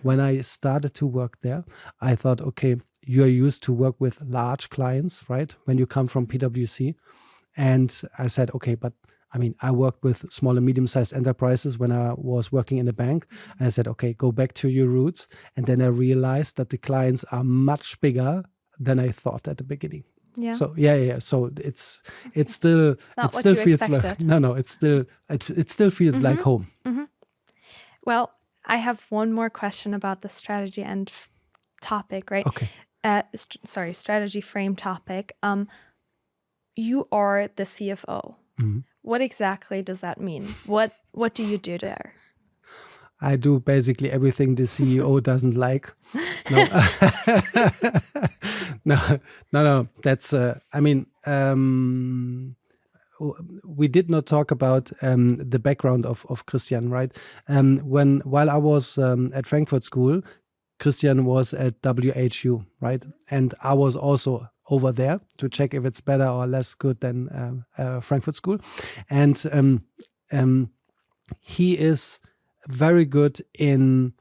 Speaker 2: when I started to work there, I thought, okay, you're used to work with large clients, right? When you come from PwC. And I said, okay, but I mean, I worked with small and medium-sized enterprises when I was working in a bank. And I said, okay, go back to your roots. And then I realized that the clients are much bigger than I thought at the beginning.
Speaker 1: Yeah.
Speaker 2: So yeah. So it's still
Speaker 1: Not
Speaker 2: it
Speaker 1: what
Speaker 2: still
Speaker 1: you
Speaker 2: feels
Speaker 1: expected.
Speaker 2: like it still feels like home.
Speaker 1: Well, I have one more question about the strategy and topic, right?
Speaker 2: Okay.
Speaker 1: Strategy frame topic. You are the CFO. What exactly does that mean? What do you do there?
Speaker 2: I do basically everything the CEO doesn't like. No, no. That's we did not talk about the background of Christian, right? While I was at Frankfurt School, Christian was at WHU, right? And I was also over there to check if it's better or less good than Frankfurt School. And he is very good in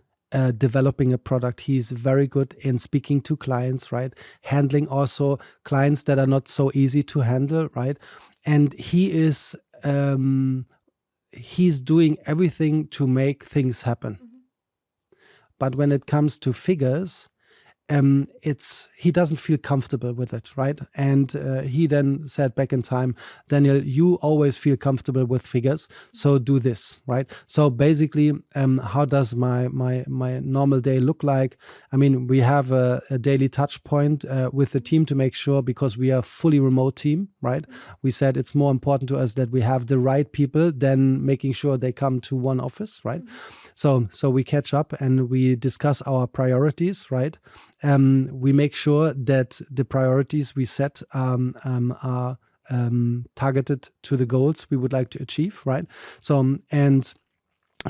Speaker 2: developing a product. He's very good in speaking to clients, right? Handling also clients that are not so easy to handle, right? And he is he's doing everything to make things happen. But when it comes to figures, he doesn't feel comfortable with it, right? And he then said back in time, Daniel, you always feel comfortable with figures, so do this, right? So basically, how does my normal day look like? I mean, we have a daily touch point with the team to make sure, because we are a fully remote team, right? We said it's more important to us that we have the right people than making sure they come to one office, right? So we catch up and we discuss our priorities, right? We make sure that the priorities we set are targeted to the goals we would like to achieve, right? So, and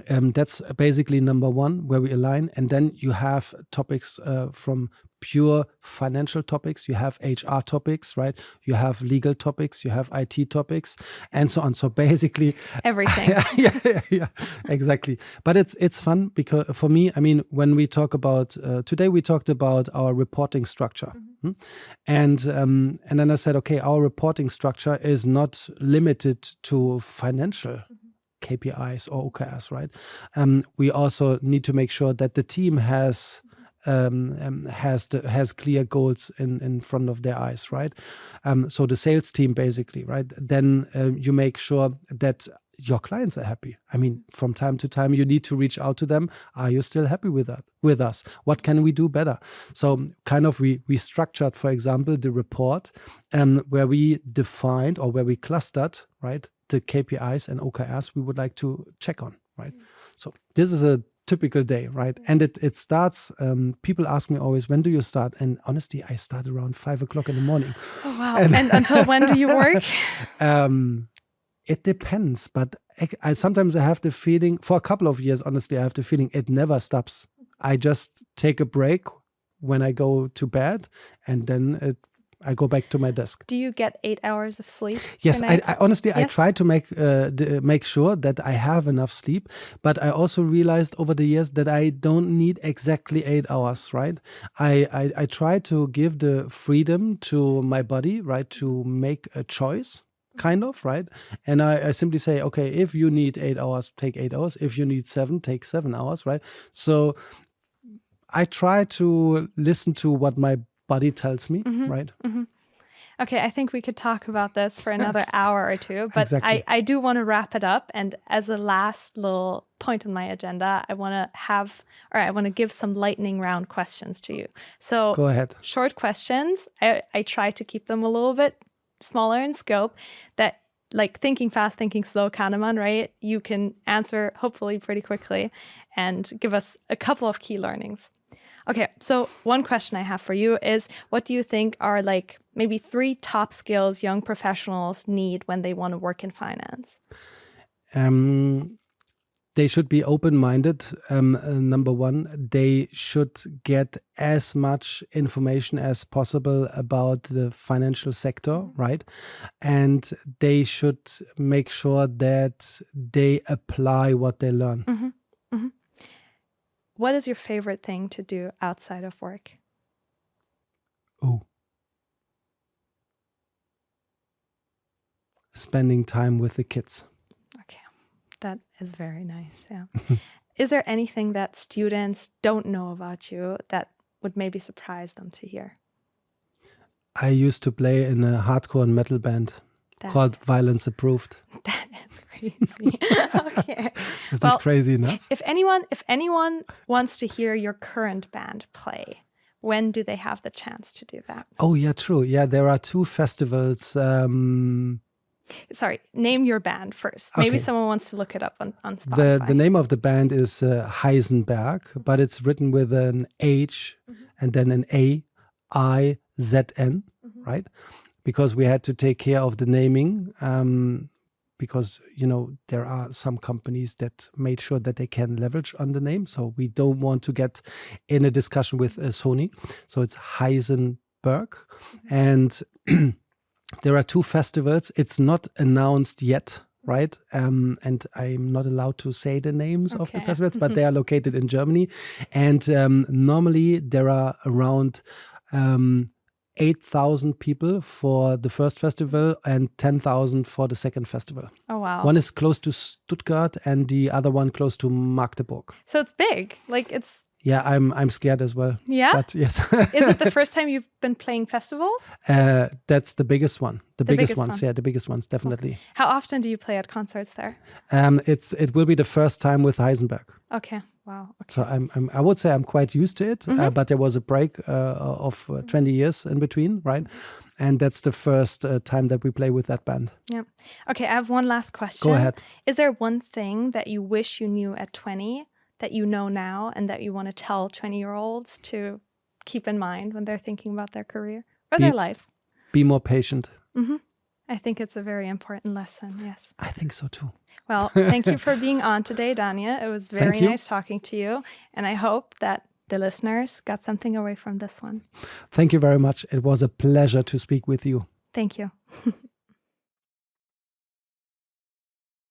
Speaker 2: that's basically number one, where we align. And then you have topics from pure financial topics, you have HR topics, right? You have legal topics, you have IT topics, and so on. So basically
Speaker 1: everything.
Speaker 2: yeah, exactly. But it's fun because for me, I mean, when we talk about today, we talked about our reporting structure, and then I said, okay, our reporting structure is not limited to financial KPIs or OKRs, right? We also need to make sure that the team has clear goals in front of their eyes, right? So the sales team, basically, right? Then you make sure that your clients are happy. I mean, from time to time, you need to reach out to them. Are you still happy with us? What can we do better? So kind of we structured, for example, the report where we defined or where we clustered, right, the KPIs and OKRs we would like to check on, right? So this is a typical day, right? And it starts, people ask me always, when do you start? And honestly, I start around 5 o'clock in the morning.
Speaker 1: Oh, wow. And until when do you work?
Speaker 2: It depends, but I sometimes I have the feeling, for a couple of years, honestly, I have the feeling it never stops. I just take a break when I go to bed, and then I go back to my desk.
Speaker 1: Do you get 8 hours of sleep?
Speaker 2: Yes, I honestly,
Speaker 1: yes?
Speaker 2: I try to make sure that I have enough sleep, but I also realized over the years that I don't need exactly 8 hours, right? I try to give the freedom to my body, right, to make a choice, kind of, right? And I simply say, okay, if you need 8 hours, take 8 hours. If you need 7, take 7 hours, right? So I try to listen to what my body tells me, right?
Speaker 1: Okay, I think we could talk about this for another hour or two, but
Speaker 2: Exactly.
Speaker 1: I do want to wrap it up. And as a last little point on my agenda, I want to give some lightning round questions to you. So
Speaker 2: go ahead.
Speaker 1: Short questions. I try to keep them a little bit smaller in scope, that like thinking fast, thinking slow, Kahneman, right? You can answer hopefully pretty quickly and give us a couple of key learnings. Okay, so one question I have for you is, what do you think are like maybe 3 top skills young professionals need when they want to work in finance?
Speaker 2: They should be open-minded. Number one, they should get as much information as possible about the financial sector, right? And they should make sure that they apply what they learn.
Speaker 1: What is your favorite thing to do outside of work?
Speaker 2: Oh. Spending time with the kids.
Speaker 1: Okay, that is very nice, yeah. Is there anything that students don't know about you that would maybe surprise them to hear?
Speaker 2: I used to play in a hardcore metal band called Violence Approved.
Speaker 1: That is crazy. Okay.
Speaker 2: Is that crazy enough?
Speaker 1: If anyone wants to hear your current band play, when do they have the chance to do that?
Speaker 2: Oh, yeah, true. Yeah, there are 2 festivals.
Speaker 1: Sorry, name your band first. Maybe someone wants to look it up on Spotify.
Speaker 2: The name of the band is Heisenberg, but it's written with an H and then an A-I-Z-N, right? Because we had to take care of the naming, because, you know, there are some companies that made sure that they can leverage on the name. So we don't want to get in a discussion with Sony. So it's Heisenberg. And there are 2 festivals. It's not announced yet, right? And I'm not allowed to say the names of the festivals, but they are located in Germany. And normally there are around 8,000 people for the first festival and 10,000 for the second festival.
Speaker 1: Oh, wow.
Speaker 2: One is close to Stuttgart and the other one close to Magdeburg.
Speaker 1: So it's big. Like it's...
Speaker 2: Yeah, I'm scared as well.
Speaker 1: Yeah?
Speaker 2: But yes.
Speaker 1: Is it the first time you've been playing festivals?
Speaker 2: That's the biggest one. The biggest ones.
Speaker 1: one.
Speaker 2: Yeah, the biggest ones, definitely.
Speaker 1: How often do you play at concerts there?
Speaker 2: It will be the first time with Heisenberg.
Speaker 1: Okay. Wow. Okay.
Speaker 2: So I would say I'm quite used to it, but there was a break of 20 years in between, right? And that's the first time that we play with that band.
Speaker 1: Yeah. Okay, I have one last question.
Speaker 2: Go ahead.
Speaker 1: Is there one thing that you wish you knew at 20 that you know now and that you want to tell 20-year-olds to keep in mind when they're thinking about their career or their life?
Speaker 2: Be more patient.
Speaker 1: I think it's a very important lesson, yes.
Speaker 2: I think so too.
Speaker 1: Well, thank you for being on today, Dania. It was very nice talking to you. And I hope that the listeners got something away from this one.
Speaker 2: Thank you very much. It was a pleasure to speak with you.
Speaker 1: Thank you.